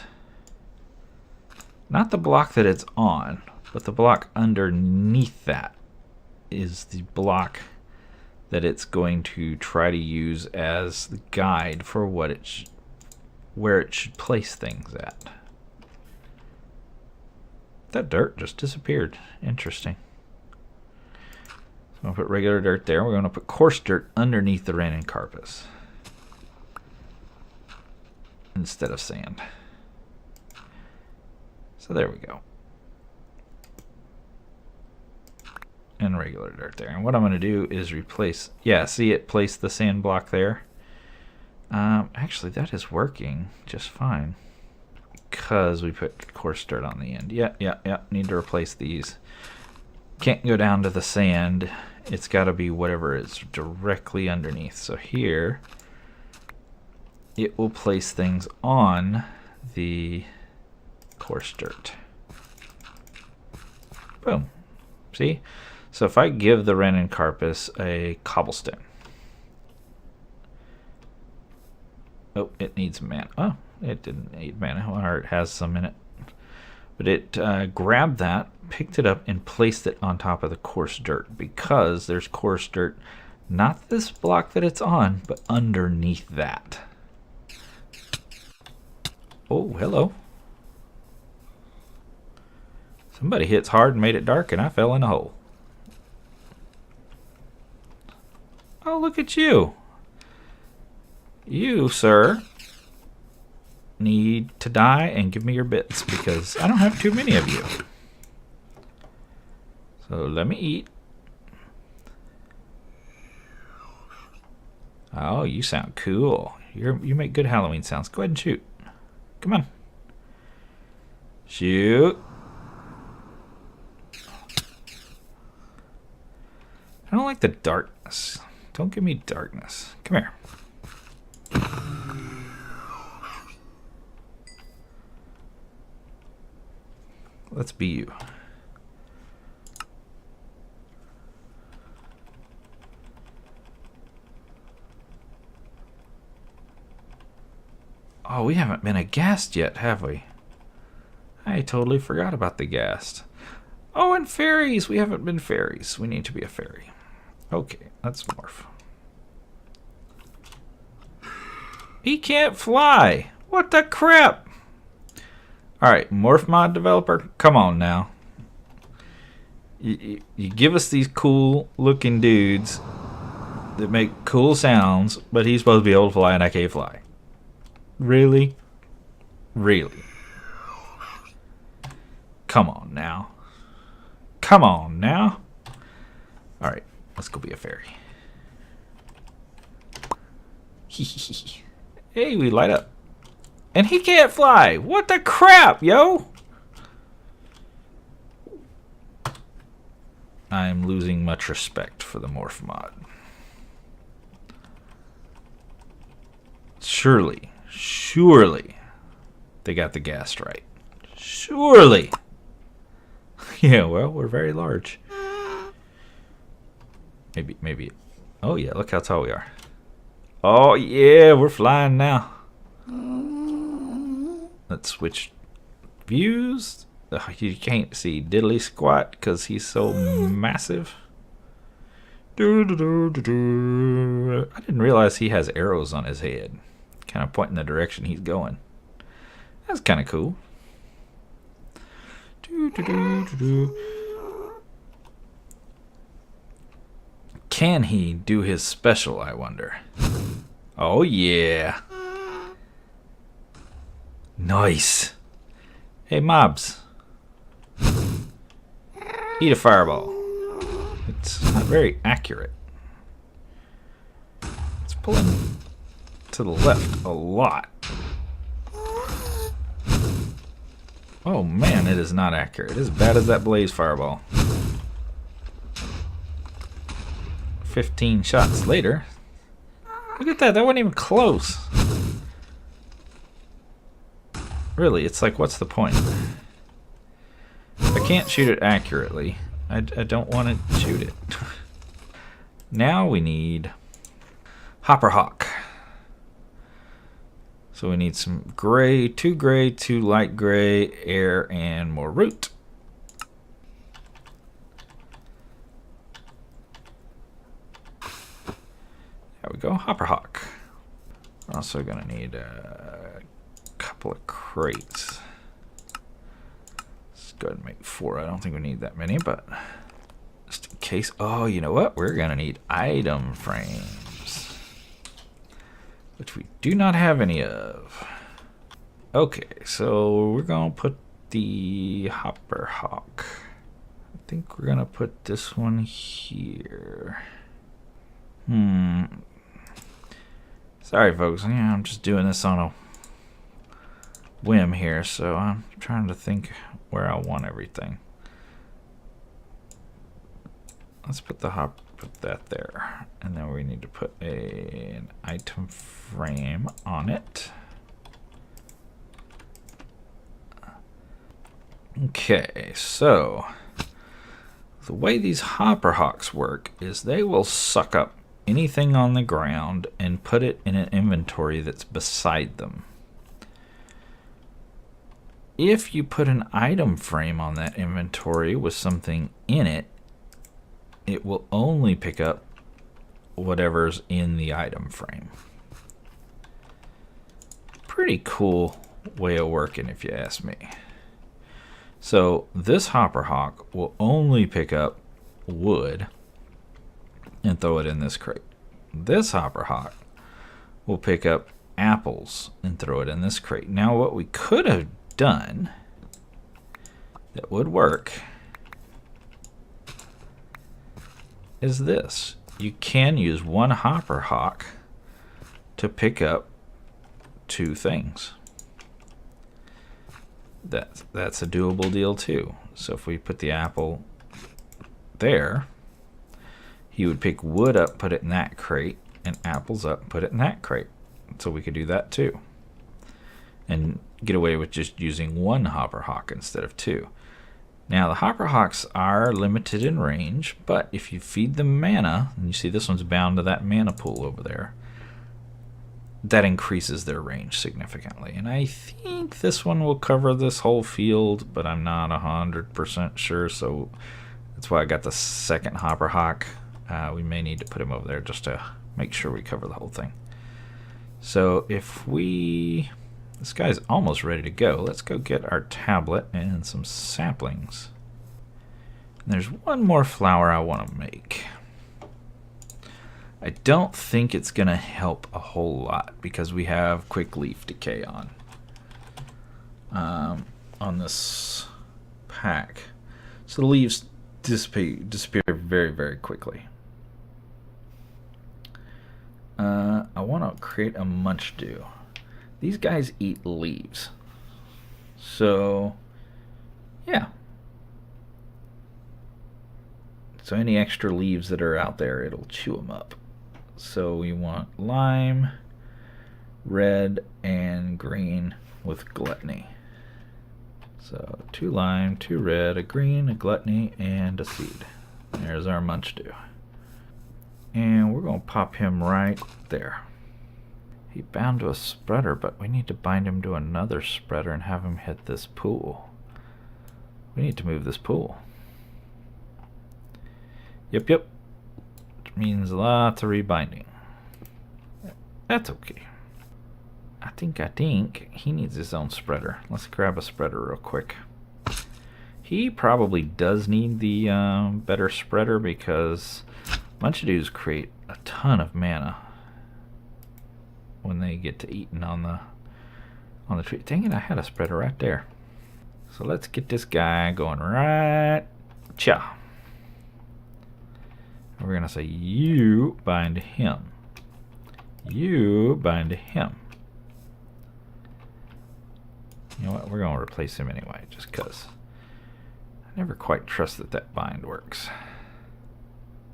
not the block that it's on, but the block underneath that is the block that it's going to try to use as the guide for what where it should place things at. That dirt just disappeared. Interesting. So I'm going to put regular dirt there. We're going to put coarse dirt underneath the Ranunculus instead of sand. So there we go. And regular dirt there. And what I'm going to do is replace, yeah, see it placed the sand block there. Actually, that is working just fine because we put coarse dirt on the end. Yeah. Need to replace these. Can't go down to the sand. It's got to be whatever is directly underneath. So here, it will place things on the coarse dirt. Boom. See? So if I give the Ranunculus a cobblestone, Oh, it needs mana. Oh, it didn't need mana. Or it has some in it. But it grabbed that, picked it up, and placed it on top of the coarse dirt. Because there's coarse dirt, not this block that it's on, but underneath that. Oh, hello. Somebody hits hard and made it dark, and I fell in a hole. Oh, look at you. You, sir, need to die and give me your bits because I don't have too many of you. So let me eat. Oh, you sound cool. You make good Halloween sounds. Go ahead and shoot. Come on. Shoot. I don't like the darkness. Don't give me darkness. Come here. Let's be you. Oh, we haven't been a ghast yet, have we? I totally forgot about the ghast. Oh, and fairies! We haven't been fairies. We need to be a fairy. Okay, let's morph. He can't fly! What the crap? Alright, morph mod developer, come on now. You give us these cool looking dudes that make cool sounds, but he's supposed to be able to fly and I can't fly. Really? Really? Come on now. Come on now. Alright, let's go be a fairy. Hey, we light up. And he can't fly. What the crap, yo? I'm losing much respect for the morph mod. Surely they got the ghast right. Surely. Yeah, well, we're very large. Maybe. Oh, yeah, look how tall we are. Oh, yeah, we're flying now. Let's switch views. Oh, you can't see diddly squat because he's so massive. I didn't realize he has arrows on his head, kind of pointing the direction he's going. That's kind of cool. Can he do his special, I wonder? Oh, yeah. Nice. Hey, mobs. Eat a fireball. It's not very accurate. It's pulling to the left a lot. Oh, man, it is not accurate. As bad as that blaze fireball. 15 shots later. Look at that. That wasn't even close. Really, it's like, what's the point? If I can't shoot it accurately, I don't want to shoot it. Now we need Hopper Hawk. So we need some gray, two light gray, air, and more root. There we go, Hopper Hawk. We're also gonna need a couple of crates. Let's go ahead and make 4. I don't think we need that many, but just in case. Oh, you know what? We're gonna need item frames, which we do not have any of. Okay, so we're gonna put the Hopper Hawk. I think we're gonna put this one here. Sorry, folks. Yeah, I'm just doing this on a whim here, so I'm trying to think where I want everything. Let's put that there, and then we need to put an item frame on it. Okay, so the way these Hopper Hawks work is they will suck up anything on the ground and put it in an inventory that's beside them. If you put an item frame on that inventory with something in it, it will only pick up whatever's in the item frame. Pretty cool way of working, if you ask me. So this hopper hawk will only pick up wood and throw it in this crate. This hopper hawk will pick up apples and throw it in this crate. Now what we could have done that would work is this. You can use one hopper hawk to pick up two things. That's a doable deal too. So if we put the apple there, he would pick wood up, put it in that crate, and apples up, put it in that crate. So we could do that too. And get away with just using one hopper hawk instead of two. Now the hopper hawks are limited in range, but if you feed them mana, and you see this one's bound to that mana pool over there, that increases their range significantly. And I think this one will cover this whole field, but I'm not 100% sure, so that's why I got the second hopper hawk. We may need to put him over there just to make sure we cover the whole thing. So if we... This guy's almost ready to go. Let's go get our tablet and some saplings. And there's one more flower I want to make. I don't think it's going to help a whole lot because we have quick leaf decay on this pack. So the leaves disappear very, very quickly. I want to create a munch dew. These guys eat leaves. So, yeah. So any extra leaves that are out there, it'll chew them up. So we want lime, red, and green with gluttony. So 2 lime, 2 red, a green, a gluttony, and a seed. There's our munch dew. And we're going to pop him right there. He bound to a spreader, but we need to bind him to another spreader and have him hit this pool. We need to move this pool. Yep. Which means lots of rebinding. That's okay. I think he needs his own spreader. Let's grab a spreader real quick. He probably does need the better spreader because munch dews create a ton of mana when they get to eating on the tree. Dang it, I had a spreader right there. So let's get this guy going right. Cha. We're going to say you bind to him. You bind to him. You know what? We're going to replace him anyway, just because I never quite trust that bind works.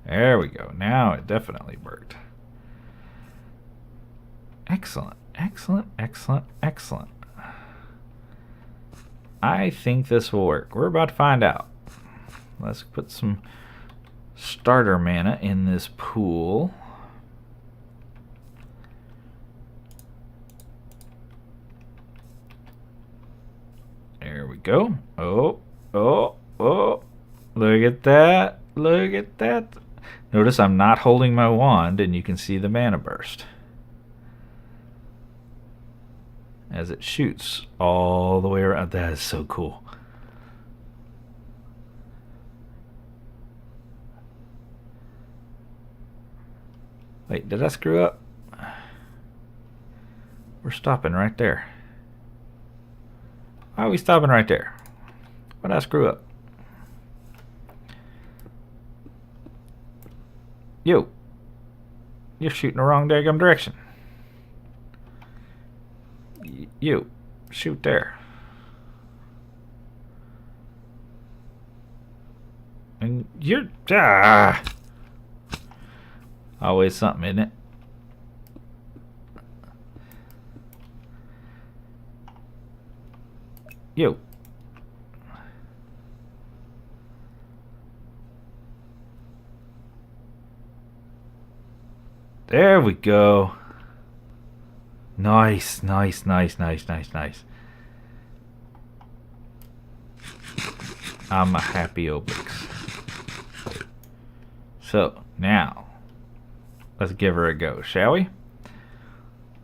There we go. Now it definitely worked. Excellent. I think this will work. We're about to find out. Let's put some starter mana in this pool. There we go. Oh. Look at that. Notice I'm not holding my wand and you can see the mana burst as it shoots all the way around. That is so cool. Wait, did I screw up? We're stopping right there. Why are we stopping right there? Why did I screw up? Yo, you're shooting the wrong daggum direction. You shoot there. And you're always something, isn't it? You. There we go. Nice, nice, nice, nice, nice, nice. I'm a happy Oblyx. So, now, let's give her a go, shall we?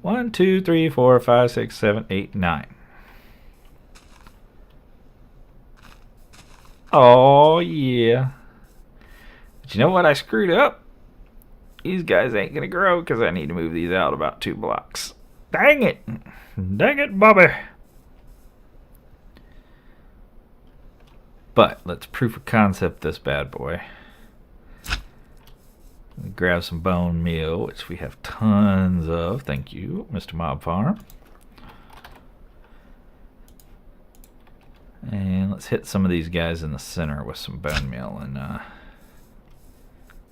1, 2, 3, 4, 5, 6, 7, 8, 9. Oh, yeah. But you know what? I screwed up. These guys ain't going to grow because I need to move these out about 2 blocks. Dang it. Dang it, Bobby. But let's proof of concept this bad boy. Grab some bone meal, which we have tons of. Thank you, Mr. Mob Farm. And let's hit some of these guys in the center with some bone meal and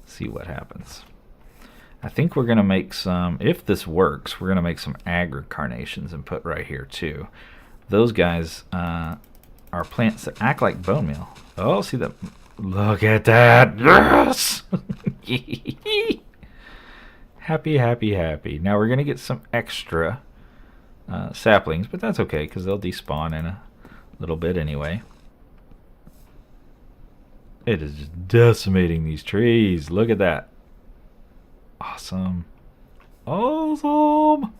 see what happens. I think we're going to make some, if this works, we're going to make some agar carnations and put right here too. Those guys are plants that act like bone meal. Oh, see that? Look at that. Yes! Happy, happy, happy. Now we're going to get some extra saplings, but that's okay because they'll despawn in a little bit anyway. It is just decimating these trees. Look at that. Awesome. Awesome.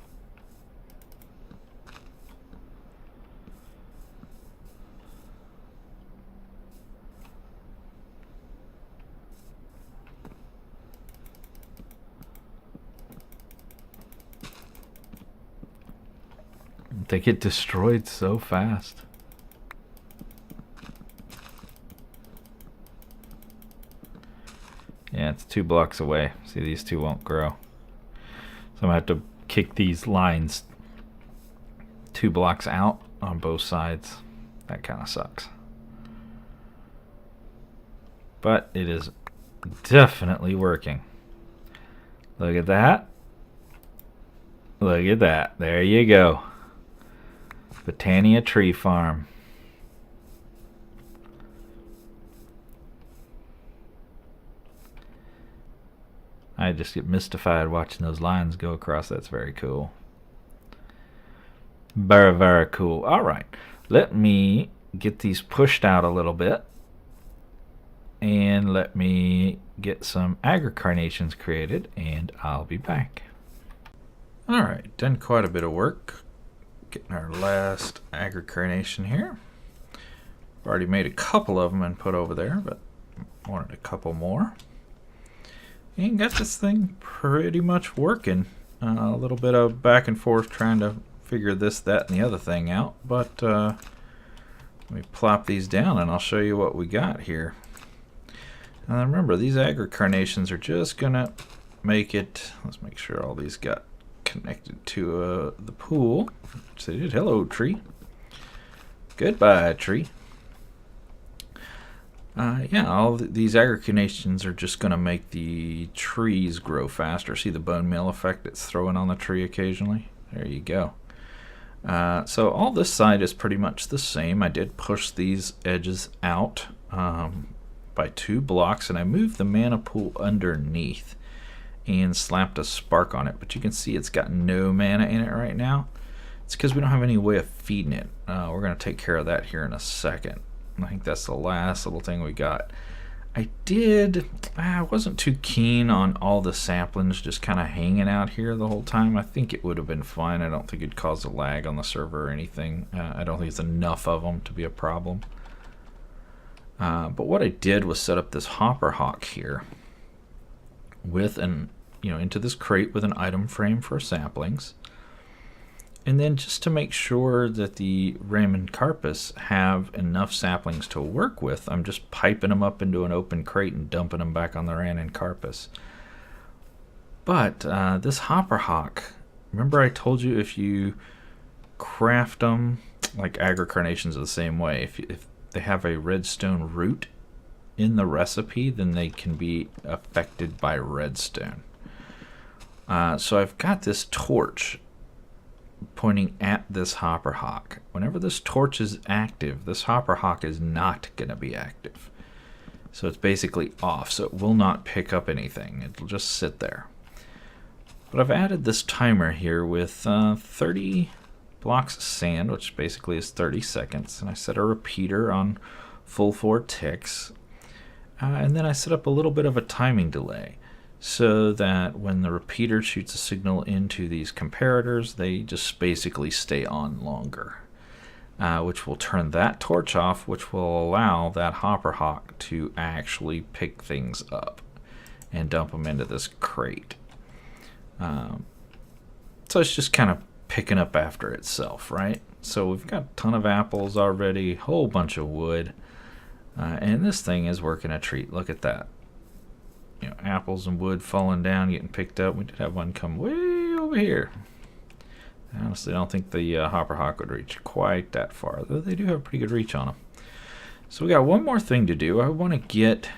They get destroyed so fast. Yeah, it's 2 blocks away. See, these 2 won't grow. So I'm going to have to kick these lines 2 blocks out on both sides. That kind of sucks. But it is definitely working. Look at that. Look at that. There you go. Botania tree farm. I just get mystified watching those lines go across. That's very cool. Very, very cool. All right. Let me get these pushed out a little bit. And let me get some agar carnations created. And I'll be back. All right. Done quite a bit of work. Getting our last agar carnation here. Already made a couple of them and put over there, but wanted a couple more. And got this thing pretty much working. A little bit of back and forth trying to figure this, that, and the other thing out. But let me plop these down and I'll show you what we got here. And remember, these agar carnations are just going to make it... Let's make sure all these got connected to the pool. So did. Hello, tree. Goodbye, tree. Yeah, all these agar carnations are just going to make the trees grow faster. See the bone meal effect it's throwing on the tree occasionally? There you go. So all this side is pretty much the same. I did push these edges out by 2 blocks, and I moved the mana pool underneath and slapped a spark on it. But you can see it's got no mana in it right now. It's because we don't have any way of feeding it. We're going to take care of that here in a second. I think that's the last little thing we got. I wasn't too keen on all the saplings just kind of hanging out here the whole time. I think it would have been fine. I don't think it'd cause a lag on the server or anything. I don't think it's enough of them to be a problem. But what I did was set up this hopper hawk here with into this crate with an item frame for saplings. And then just to make sure that the Raymond Carpus have enough saplings to work with, I'm just piping them up into an open crate and dumping them back on the Raymond Carpus. But this hopper hawk, remember I told you if you craft them, like agar carnations are the same way, if they have a redstone root in the recipe, then they can be affected by redstone. So I've got this torch pointing at this hopper hawk. Whenever this torch is active, this hopper hawk is not going to be active. So it's basically off, so it will not pick up anything. It'll just sit there. But I've added this timer here with 30 blocks of sand, which basically is 30 seconds. And I set a repeater on full 4 ticks. And then I set up a little bit of a timing delay so that when the repeater shoots a signal into these comparators, they just basically stay on longer. Which will turn that torch off, which will allow that hopper hawk to actually pick things up and dump them into this crate. So it's just kind of picking up after itself, right? So we've got a ton of apples already, whole bunch of wood, and this thing is working a treat. Look at that. You know, apples and wood falling down, getting picked up. We did have one come way over here. I honestly don't think the hopper hawk would reach quite that far, though they do have a pretty good reach on them. So we got one more thing to do. I want to get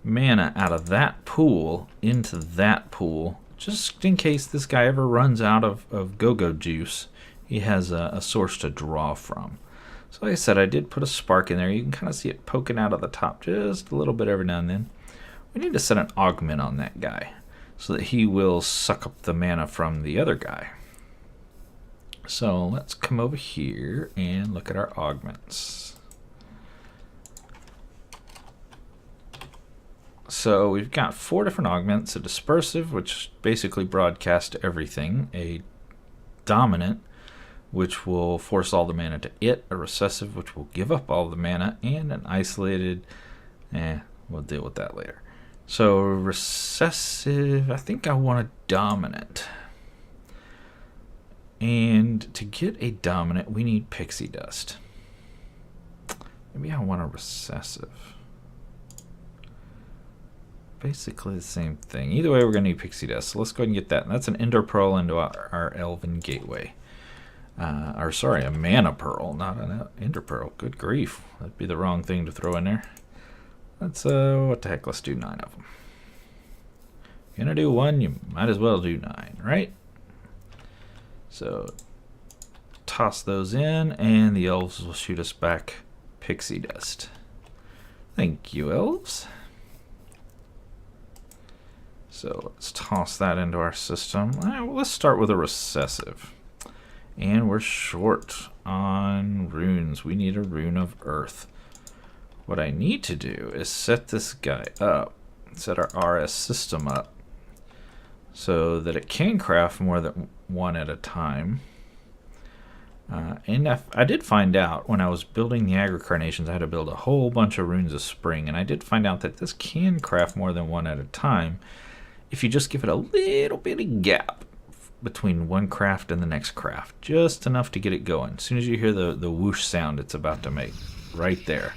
mana out of that pool into that pool, just in case this guy ever runs out of go-go juice. He has a source to draw from. So like I said, I did put a spark in there. You can kind of see it poking out of the top just a little bit every now and then. We need to set an augment on that guy so that he will suck up the mana from the other guy. So let's come over here and look at our augments. So we've got 4 different augments: a dispersive, which basically broadcasts everything; a dominant, which will force all the mana to it; a recessive, which will give up all the mana; and an isolated, we'll deal with that later. So recessive, I think I want a dominant. And to get a dominant, we need pixie dust. Maybe I want a recessive. Basically the same thing. Either way, we're going to need pixie dust. So let's go ahead and get that. And that's an ender pearl into our elven gateway. Or sorry, a mana pearl, not an ender pearl. Good grief. That'd be the wrong thing to throw in there. Let's, what the heck, let's do 9 of them. If you're going to do 1, you might as well do 9, right? So toss those in, and the elves will shoot us back pixie dust. Thank you, elves. So let's toss that into our system. Well, let's start with a recessive. And we're short on runes. We need a rune of earth. What I need to do is set this guy up, set our RS system up, so that it can craft more than 1 at a time. And I did find out when I was building the agri-carnations, I had to build a whole bunch of runes of spring, and I did find out that this can craft more than 1 at a time if you just give it a little bit of gap between one craft and the next craft, just enough to get it going. As soon as you hear the whoosh sound it's about to make, right there.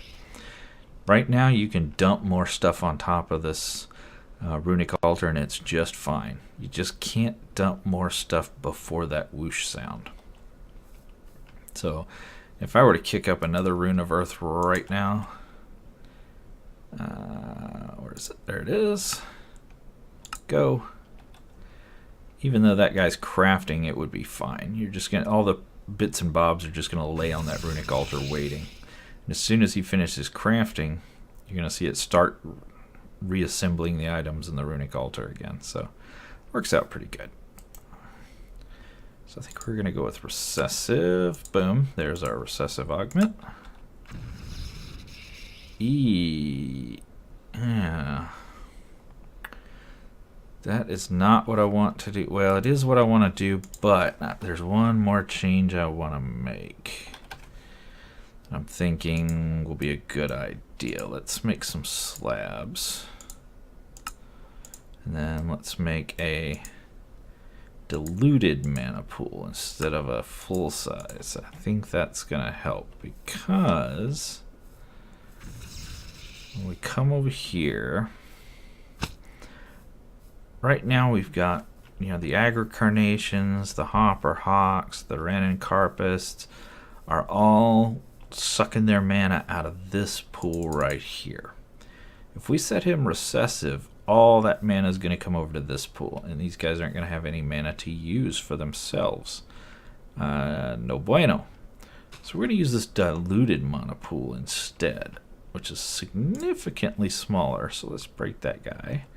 Right now you can dump more stuff on top of this runic altar and it's just fine. You just can't dump more stuff before that whoosh sound. So if I were to kick up another rune of earth right now, where is it? There it is. Go. Even though that guy's crafting, it would be fine. You're just gonna, all the bits and bobs are just gonna lay on that runic altar waiting. And as soon as he finishes crafting, you're gonna see it start reassembling the items in the runic altar again. So works out pretty good. So I think we're gonna go with recessive. Boom, there's our recessive augment. Yeah. That is not what I want to do. Well, it is what I want to do, but there's one more change I want to make. I'm thinking will be a good idea. Let's make some slabs. And then let's make a diluted mana pool instead of a full size. I think that's going to help because when we come over here, right now we've got, you know, the agri-carnations, the hopper hawks, the Renin carpists are all sucking their mana out of this pool right here. If we set him recessive, all that mana is going to come over to this pool, and these guys aren't going to have any mana to use for themselves. No bueno. So we're going to use this diluted mana pool instead, which is significantly smaller. So let's break that guy.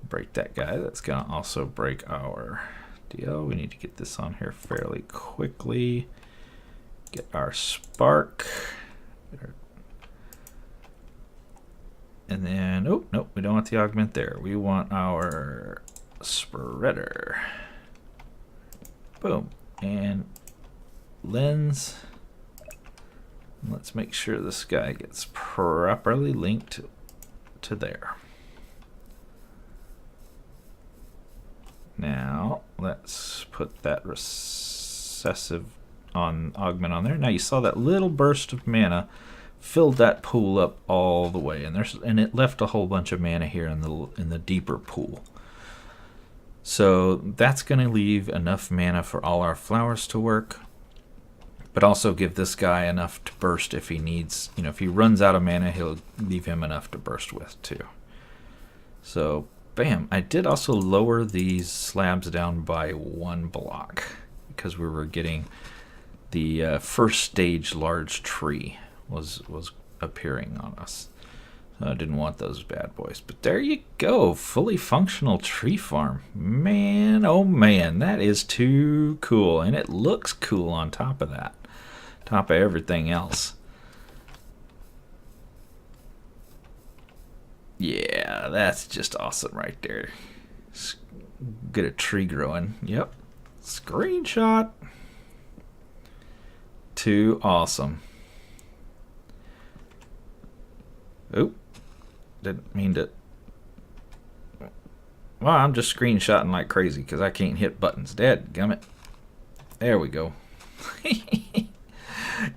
break that guy. That's going to also break our deal. We need to get this on here fairly quickly. Get our spark. And then, oh, nope, we don't want the augment there. We want our spreader. Boom. And lens. Let's make sure this guy gets properly linked to there. Now, let's put that recessive augment on there. Now you saw that little burst of mana filled that pool up all the way, and it left a whole bunch of mana here in the deeper pool. So that's going to leave enough mana for all our flowers to work, but also give this guy enough to burst if he needs, if he runs out of mana, he'll leave him enough to burst with too. So bam, I did also lower these slabs down by 1 block because we were getting the first stage large tree was appearing on us. So I didn't want those bad boys. But there you go, fully functional tree farm. Man, oh man, that is too cool. And it looks cool on top of that. Top of everything else. Yeah, that's just awesome right there. Get a tree growing. Yep. Screenshot. Too awesome. Oop. Didn't mean to. Well, I'm just screenshotting like crazy because I can't hit buttons. Dadgummit. There we go.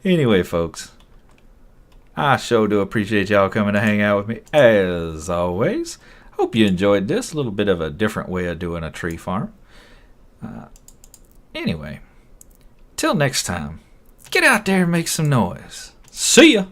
Anyway, folks. I sure do appreciate y'all coming to hang out with me, as always. Hope you enjoyed this. A little bit of a different way of doing a tree farm. Anyway, till next time, get out there and make some noise. See ya!